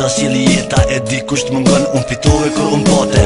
ta sjeli jeta, e di kusht mungon, unë fitove kur unë pate.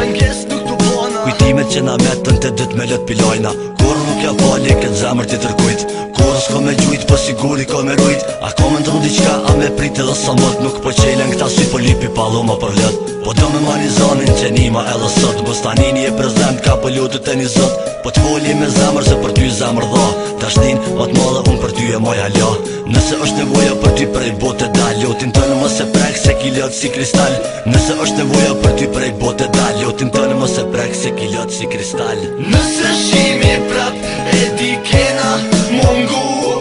Kujtimet që na metën të dytë me lët pilojna, kur nuk ja pali këtë zemër ti tërkujt. Kur s'ko me gjujt, po siguri ko me rujt. A ko me ndru diqka, a me prit edhe sa mot. Nuk po qelen këta si po lipi paloma për lët. Po do me manizonin që nima edhe sot. Bostanini e prezent ka po lutët e një zot. Po t'foli me zemër se për ty zemër dha. Dashnin ma t'madhe unë për ty e moj halja. Nëse është nevoja për ty prej bote dal, lotin tënë mos e prek se ki lët si kristal. Nëse është nevoja për ty prej bote dal, lotin tënë mos e prek se ki lët si kristal. Nëse shimi prap e di kena mungu,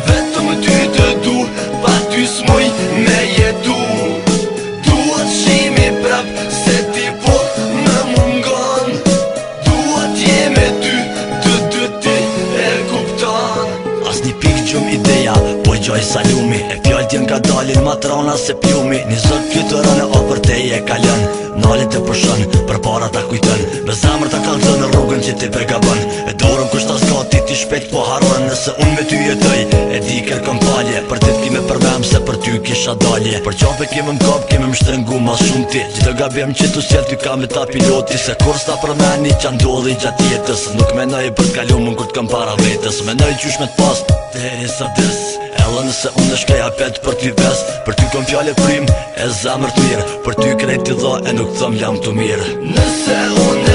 vetëm ty të du, pa ty s'muj me jetu. Duat shimi prap se ti po më mungon, duat jeme ty, ty e kupton. As një pik gjum ideja, po gjoj salumi. E fjall t'jen ka dalin matrona se pjumi. Një zot flytërën e o për tej e kalën, nalit e përshën, për para ta kujtën. Be zemër ta kalzën në rrugën që ti begabën. E dorëm kushta s'ka ti shpejt po harën. Nëse unë me ty jetoj, e di kërkëm palje. Për ti t'ki me përmem se për ty kisha dalje. Për qape kime m'kap, kime m'shtrengu ma shumë ti. Gjithë gabim që tu sjell ty ka me ta piloti. Se kur s'ta përmeni që ndodhi gjatë jetës. Nuk menoj për t'kalumën kur t'kam para vetës. Menoj qysh me t'pas deri sa dis. Edhe nëse unë është kaj apet për ty ves, për ty kom fjale prim e zamër t'mirë, për ty krejt t'i dha e nuk thëm jam t'u mirë. Nëse unë